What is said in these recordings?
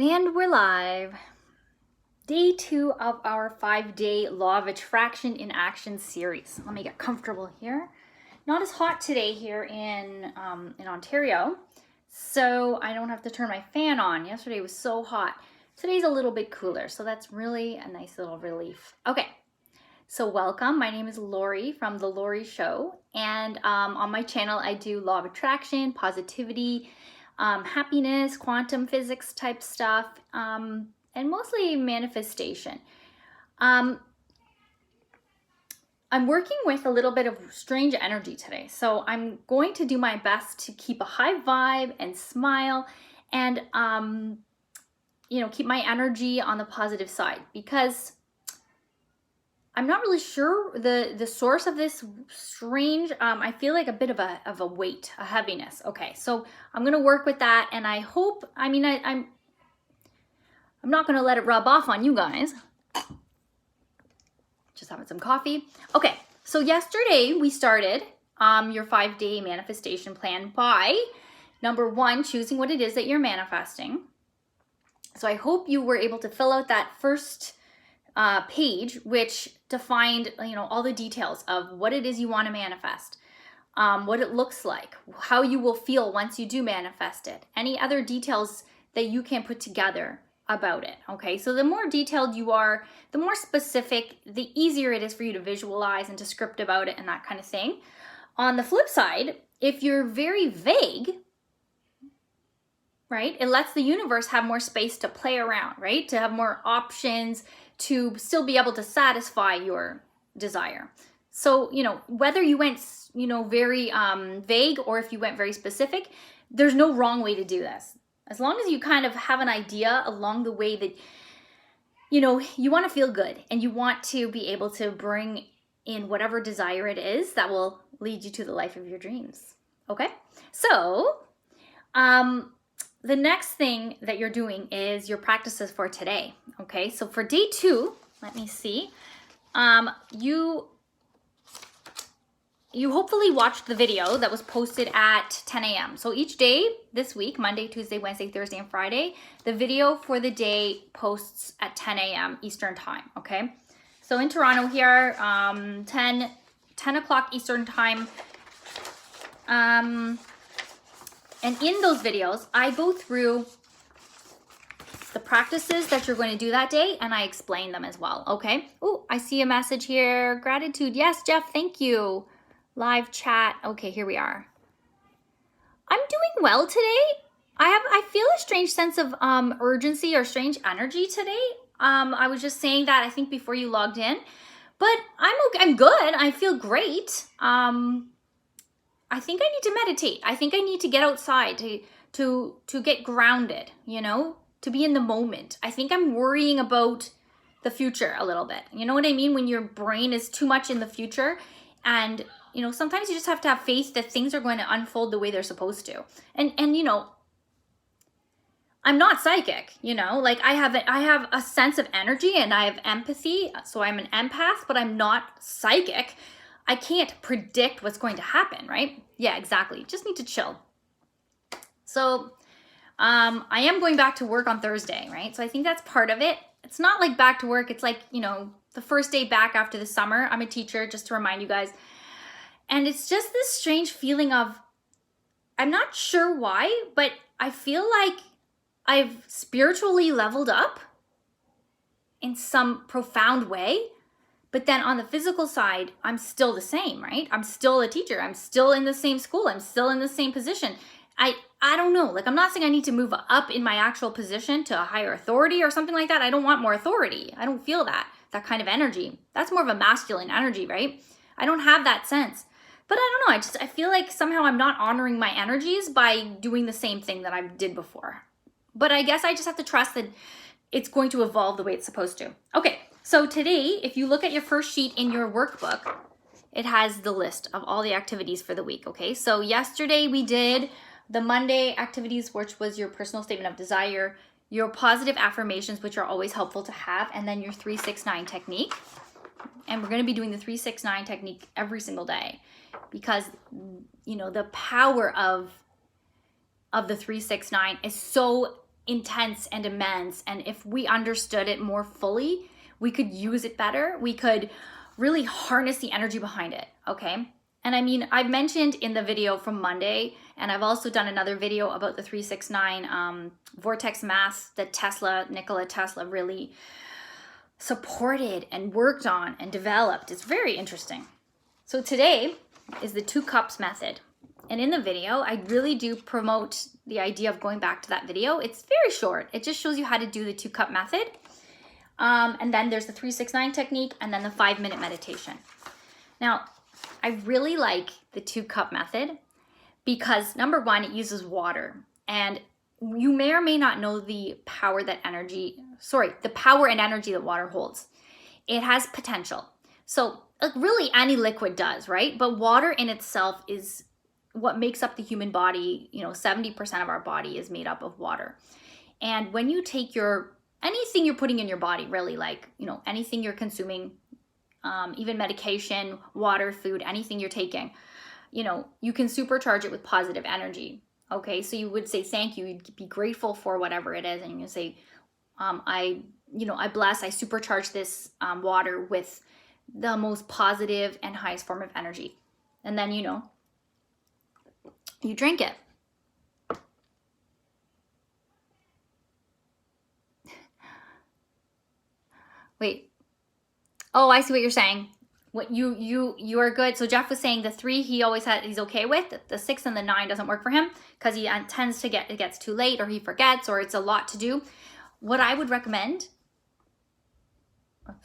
And we're live. Day 2 of our 5-day Law of Attraction in Action series. Let me get comfortable here. Not as hot today here in Ontario, so I don't have to turn my fan on. Yesterday was so hot. Today's a little bit cooler, so that's really a nice little relief. Okay, so welcome. My name is Lori from The Lori Show, and on my channel I do Law of Attraction, positivity, happiness, quantum physics type stuff, and mostly manifestation. I'm working with a little bit of strange energy today, so I'm going to do my best to keep a high vibe and smile and keep my energy on the positive side, because I'm not really sure the source of this strange, I feel like a bit of a weight, a heaviness. Okay, so I'm going to work with that, and I hope, I'm not going to let it rub off on you guys. Just having some coffee. Okay, so yesterday we started your 5-day manifestation plan by, number 1, choosing what it is that you're manifesting. So I hope you were able to fill out that first page, which defined, all the details of what it is you want to manifest, what it looks like, how you will feel once you do manifest it, any other details that you can put together about it. Okay, so the more detailed you are, the more specific, the easier it is for you to visualize and to script about it and that kind of thing. On the flip side, if you're very vague, right, it lets the universe have more space to play around, right, to have more options to still be able to satisfy your desire. So, whether you went, very vague, or if you went very specific, there's no wrong way to do this. As long as you kind of have an idea along the way that, you want to feel good and you want to be able to bring in whatever desire it is that will lead you to the life of your dreams. Okay? So, the next thing that you're doing is your practices for today. Okay? So for day 2, let me see. You hopefully watched the video that was posted at 10 a.m. So each day this week, Monday, Tuesday, Wednesday, Thursday, and Friday, the video for the day posts at 10 a.m. Eastern time, okay? So in Toronto here, 10 o'clock Eastern time. And in those videos, I go through the practices that you're going to do that day, and I explain them as well, okay? Oh, I see a message here. Gratitude. Yes, Jeff, thank you. Live chat. Okay, here we are. I'm doing well today. I feel a strange sense of urgency or strange energy today. I was just saying that, I think, before you logged in, but I'm okay. I'm good. I feel great. I think I need to meditate. I think I need to get outside to get grounded, to be in the moment. I think I'm worrying about the future a little bit. You know what I mean? When your brain is too much in the future, and sometimes you just have to have faith that things are going to unfold the way they're supposed to. And I'm not psychic, like I have a sense of energy and I have empathy. So I'm an empath, but I'm not psychic. I can't predict what's going to happen, right? Yeah, exactly. Just need to chill. So I am going back to work on Thursday, right? So I think that's part of it. It's not like back to work. It's like, the first day back after the summer. I'm a teacher, just to remind you guys. And it's just this strange feeling of, I'm not sure why, but I feel like I've spiritually leveled up in some profound way. But then on the physical side, I'm still the same, right? I'm still a teacher. I'm still in the same school. I'm still in the same position. I don't know. Like, I'm not saying I need to move up in my actual position to a higher authority or something like that. I don't want more authority. I don't feel that kind of energy. That's more of a masculine energy, right? I don't have that sense. But I don't know. I feel like somehow I'm not honoring my energies by doing the same thing that I did before. But I guess I just have to trust that it's going to evolve the way it's supposed to. Okay. So today, if you look at your first sheet in your workbook, it has the list of all the activities for the week, okay? So yesterday we did the Monday activities, which was your personal statement of desire, your positive affirmations, which are always helpful to have, and then your 3-6-9 technique. And we're going to be doing the 3-6-9 technique every single day, because, the power of the 3-6-9 is so intense and immense. And if we understood it more fully, we could use it better. We could really harness the energy behind it, okay? And I mean, I've mentioned in the video from Monday, and I've also done another video about the 369 vortex mass that Nikola Tesla really supported and worked on and developed. It's very interesting. So today is the 2 cups method. And in the video, I really do promote the idea of going back to that video. It's very short. It just shows you how to do the 2 cup method. And then there's the 369 technique and then the 5-minute meditation. Now, I really like the 2 cup method because number one, it uses water. And you may or may not know the power and energy that water holds. It has potential. So really any liquid does, right? But water in itself is what makes up the human body. 70% of our body is made up of water. And when you take anything you're putting in your body, really, like, anything you're consuming, even medication, water, food, anything you're taking, you can supercharge it with positive energy. Okay, so you would say thank you. You'd be grateful for whatever it is, and you can say, I supercharge this water with the most positive and highest form of energy, and then you drink it. Wait. Oh, I see what you're saying. What you are good. So Jeff was saying the 3 he's okay with. The 6 and the 9 doesn't work for him because he tends to it gets too late, or he forgets, or it's a lot to do. What I would recommend,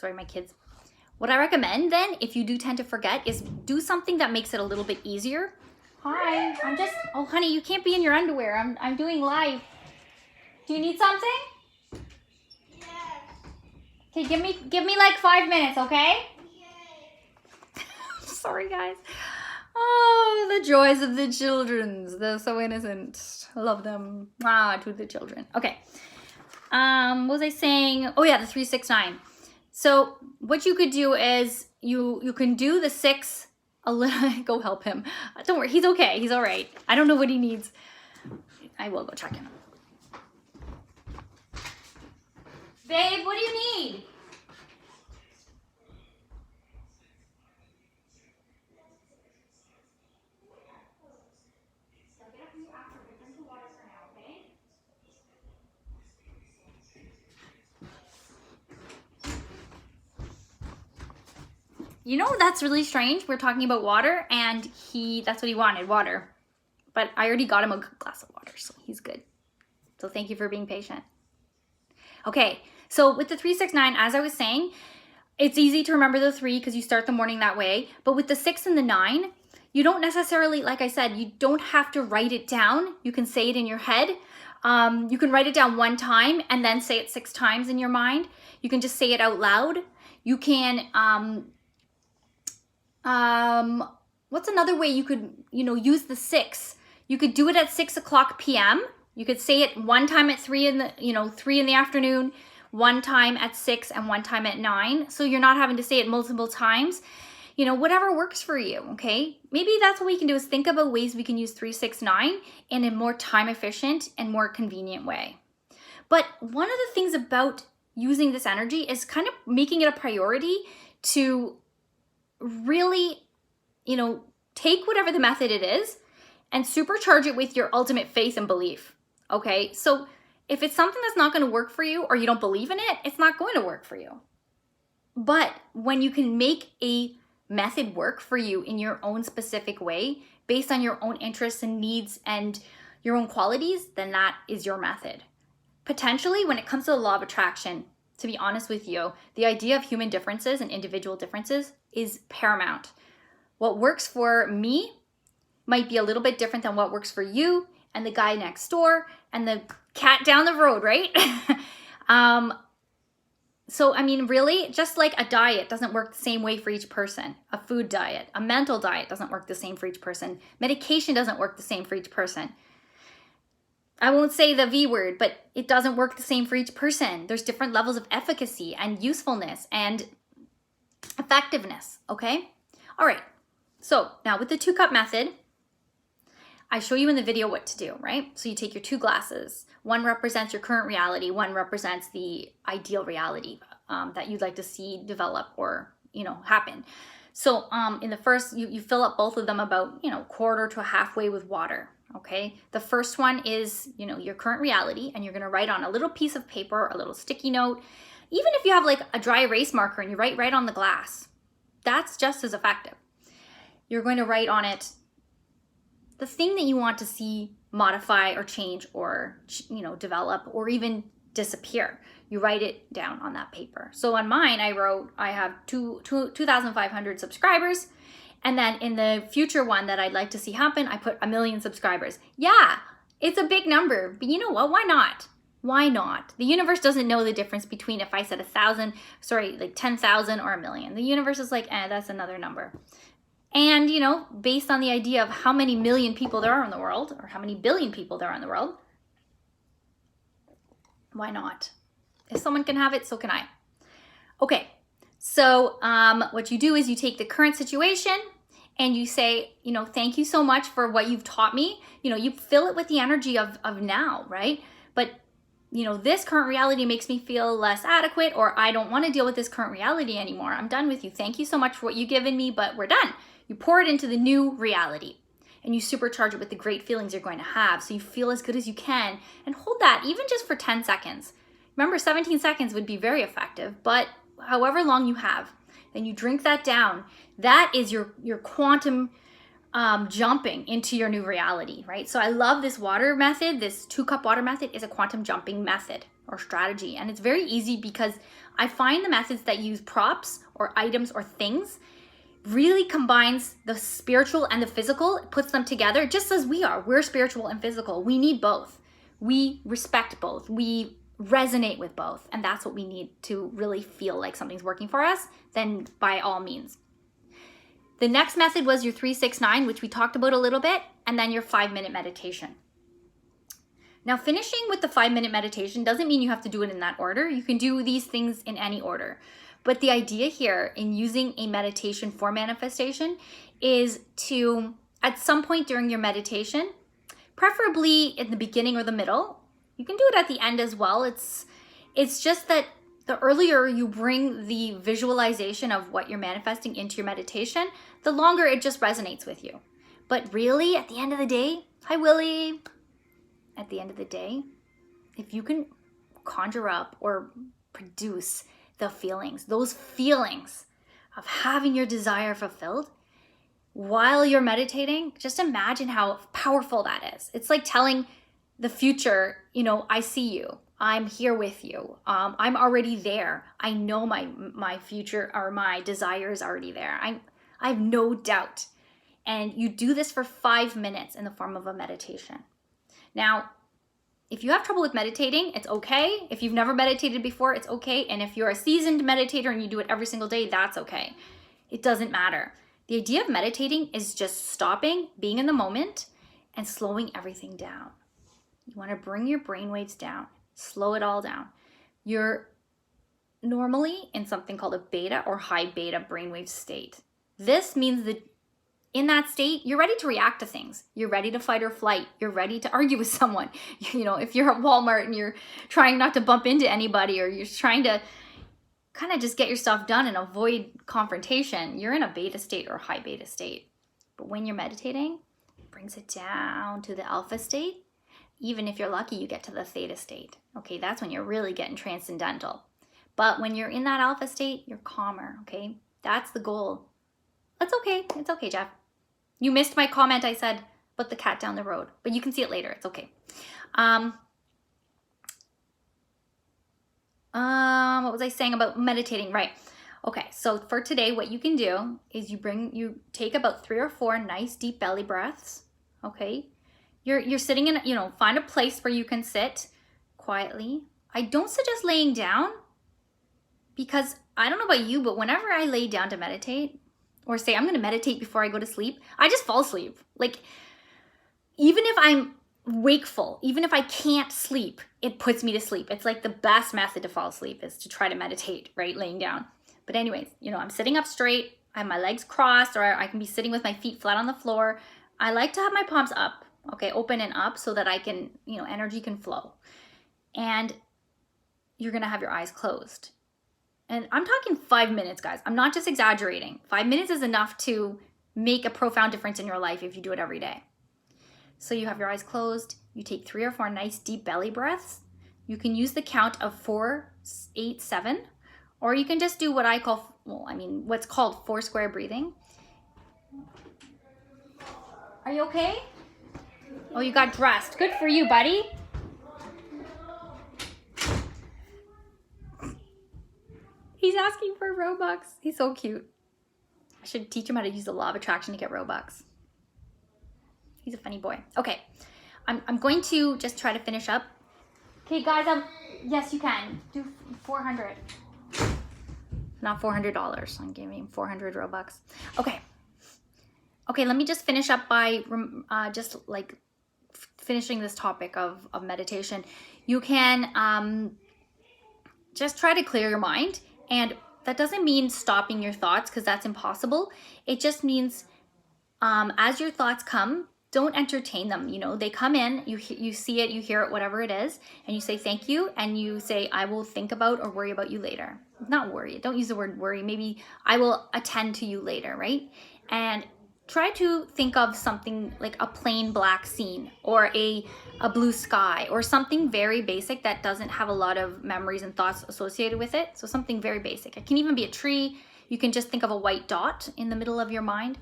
my kids. What I recommend then, if you do tend to forget, is do something that makes it a little bit easier. Hi, oh honey, you can't be in your underwear. I'm doing live. Do you need something? Okay, give me like 5 minutes, okay? Sorry, guys. Oh, the joys of the children. They're so innocent. I love them. To the children. Okay. What was I saying? Oh yeah, the 369. So what you could do is you can do the 6 a little. Go help him. Don't worry, he's okay. He's all right. I don't know what he needs. I will go check him. Babe, what do you need? That's really strange. We're talking about water, and that's what he wanted, water. But I already got him a glass of water, so he's good. So thank you for being patient. Okay, so with the 369, as I was saying, it's easy to remember the 3 because you start the morning that way. But with the 6 and the 9, you don't necessarily, like I said, you don't have to write it down. You can say it in your head. You can write it down 1 time and then say it 6 times in your mind. You can just say it out loud. You can, what's another way you could, use the 6? You could do it at 6 o'clock p.m. You could say it 1 time at 3 in the afternoon, 1 time at 6, and 1 time at 9. So you're not having to say it multiple times. Whatever works for you, okay? Maybe that's what we can do, is think about ways we can use 369 in a more time efficient and more convenient way. But one of the things about using this energy is kind of making it a priority to really, take whatever the method it is and supercharge it with your ultimate faith and belief, okay? So if it's something that's not going to work for you, or you don't believe in it, it's not going to work for you. But when you can make a method work for you in your own specific way, based on your own interests and needs and your own qualities, then that is your method. Potentially, when it comes to the law of attraction, to be honest with you, the idea of human differences and individual differences is paramount. What works for me might be a little bit different than what works for you and the guy next door and the cat down the road, right? So, really, just like a diet doesn't work the same way for each person. A food diet, a mental diet doesn't work the same for each person. Medication doesn't work the same for each person. I won't say the V word, but it doesn't work the same for each person. There's different levels of efficacy and usefulness and effectiveness, okay? All right, so now with the 2 cup method, I show you in the video what to do, right? So you take your two glasses. One represents your current reality. One represents the ideal reality that you'd like to see develop or, happen. So in the first, you fill up both of them about, quarter to halfway with water. Okay. The first one is, your current reality, and you're going to write on a little piece of paper, a little sticky note. Even if you have like a dry erase marker and you write right on the glass, that's just as effective. You're going to write on it the thing that you want to see modify or change or, develop or even disappear. You write it down on that paper. So on mine, I have 2,500 subscribers. And then in the future one that I'd like to see happen, I put 1 million subscribers. Yeah, it's a big number, but you know what? Why not? Why not? The universe doesn't know the difference between if I said 10,000 or 1 million. The universe is like, that's another number. And, based on the idea of how many million people there are in the world, or how many billion people there are in the world, why not? If someone can have it, so can I. Okay, so what you do is you take the current situation and you say, thank you so much for what you've taught me. You fill it with the energy of now, right? But this current reality makes me feel less adequate, or I don't want to deal with this current reality anymore. I'm done with you. Thank you so much for what you've given me, but we're done. You pour it into the new reality and you supercharge it with the great feelings you're going to have so you feel as good as you can, and hold that even just for 10 seconds. Remember, 17 seconds would be very effective, but however long you have, then you drink that down. That is your quantum jumping into your new reality, right? So I love this water method. This 2-cup water method is a quantum jumping method or strategy. And it's very easy because I find the methods that use props or items or things really combines the spiritual and the physical, puts them together, just as we are. We're spiritual and physical. We need both. We respect both. We resonate with both. And that's what we need to really feel like something's working for us. Then by all means. The next method was your 3-6-9, which we talked about a little bit, and then your 5-minute meditation. Now, finishing with the 5-minute meditation doesn't mean you have to do it in that order. You can do these things in any order. But the idea here in using a meditation for manifestation is to, at some point during your meditation, preferably in the beginning or the middle, you can do it at the end as well. It's just that the earlier you bring the visualization of what you're manifesting into your meditation, the longer it just resonates with you. But really, at the end of the day, hi Willie, at the end of the day, if you can conjure up or produce the feelings, those feelings of having your desire fulfilled while you're meditating, just imagine how powerful that is. It's like telling the future, I see you. I'm here with you. I'm already there. I know my future or my desire is already there. I have no doubt. And you do this for 5 minutes in the form of a meditation. Now, if you have trouble with meditating, it's okay. If you've never meditated before, it's okay. And if you're a seasoned meditator and you do it every single day, that's okay. It doesn't matter. The idea of meditating is just stopping, being in the moment, and slowing everything down. You want to bring your brainwaves down, slow it all down. You're normally in something called a beta or high beta brainwave state. This means that in that state, you're ready to react to things. You're ready to fight or flight. You're ready to argue with someone. If you're at Walmart and you're trying not to bump into anybody, or you're trying to kind of just get your stuff done and avoid confrontation, you're in a beta state or high beta state. But when you're meditating, it brings it down to the alpha state. Even if you're lucky, you get to the theta state. Okay, that's when you're really getting transcendental. But when you're in that alpha state, you're calmer, okay? That's the goal. That's okay. It's okay, Jeff. You missed my comment. I said, put the cat down the road. But you can see it later. It's okay. What was I saying about meditating? Right. Okay, so for today, what you can do is you take about 3 or 4 nice deep belly breaths, okay? You're sitting in, find a place where you can sit quietly. I don't suggest laying down because I don't know about you, but whenever I lay down to meditate or say I'm going to meditate before I go to sleep, I just fall asleep. Like, even if I'm wakeful, even if I can't sleep, it puts me to sleep. It's like the best method to fall asleep is to try to meditate, right? Laying down. But anyways, I'm sitting up straight. I have my legs crossed, or I can be sitting with my feet flat on the floor. I like to have my palms up okay, open and up so that I can, you know, energy can flow. And you're gonna have your eyes closed. And I'm talking 5 minutes, guys. I'm not just exaggerating. 5 minutes is enough to make a profound difference in your life if you do it every day. So you have your eyes closed. You take 3 or 4 nice deep belly breaths. You can use the count of 4, 8, 7, or you can just do what I call, well, I mean, what's called 4 square breathing. Are you okay? Oh, you got dressed. Good for you, buddy. He's asking for Robux. He's so cute. I should teach him how to use the law of attraction to get Robux. He's a funny boy. Okay, I'm going to just try to finish up. Okay, guys, yes, you can. Do 400. Not $400. I'm giving him 400 Robux. Okay. Okay, let me just finish up by just like finishing this topic of meditation. You can just try to clear your mind. And that doesn't mean stopping your thoughts, because that's impossible. It just means as your thoughts come, don't entertain them. You know, they come in, you see it, you hear it, whatever it is, and you say thank you, and you say, I will think about or worry about you later. Not worry. Don't use the word worry. Maybe I will attend to you later, right? And try to think of something like a plain black scene or a blue sky or something very basic that doesn't have a lot of memories and thoughts associated with it. So something very basic. It can even be a tree. You can just think of a white dot in the middle of your mind,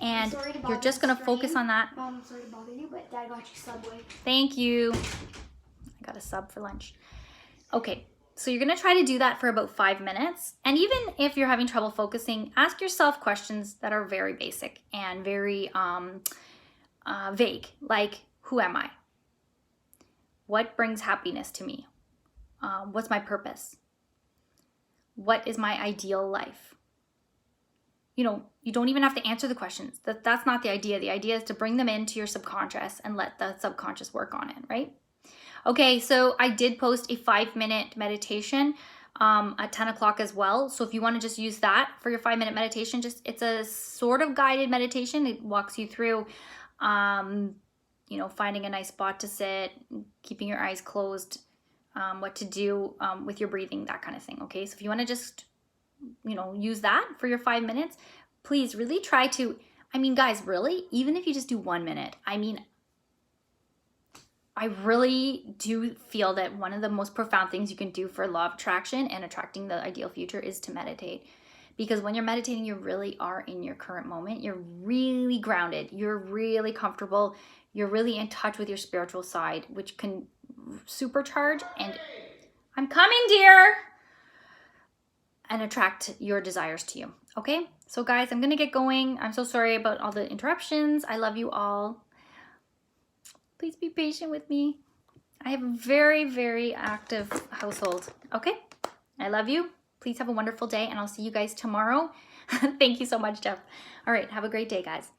and you're just going to focus on that. Mom, I'm sorry to bother you, but Dad got you Subway. Thank you. I got a sub for lunch. Okay. So you're going to try to do that for about 5 minutes. And even if you're having trouble focusing, ask yourself questions that are very basic and very vague. Like, who am I? What brings happiness to me? What's my purpose? What is my ideal life? You know, you don't even have to answer the questions. That's not the idea. The idea is to bring them into your subconscious and let the subconscious work on it, right? Okay, so I did post a 5-minute meditation at 10 o'clock as well. So if you want to just use that for your 5-minute meditation, it's a sort of guided meditation. It walks you through, you know, finding a nice spot to sit, keeping your eyes closed, what to do with your breathing, that kind of thing. Okay, so if you want to just, you know, use that for your 5 minutes, please really try to, I mean, guys, really, even if you just do 1 minute, I mean, I really do feel that one of the most profound things you can do for law of attraction and attracting the ideal future is to meditate. Because when you're meditating, you really are in your current moment. You're really grounded. You're really comfortable. You're really in touch with your spiritual side, which can supercharge and, I'm coming, dear, and attract your desires to you. Okay? So guys, I'm going to get going. I'm so sorry about all the interruptions. I love you all. Please be patient with me. I have a very, very active household. Okay? I love you. Please have a wonderful day, and I'll see you guys tomorrow. Thank you so much, Jeff. All right. Have a great day, guys.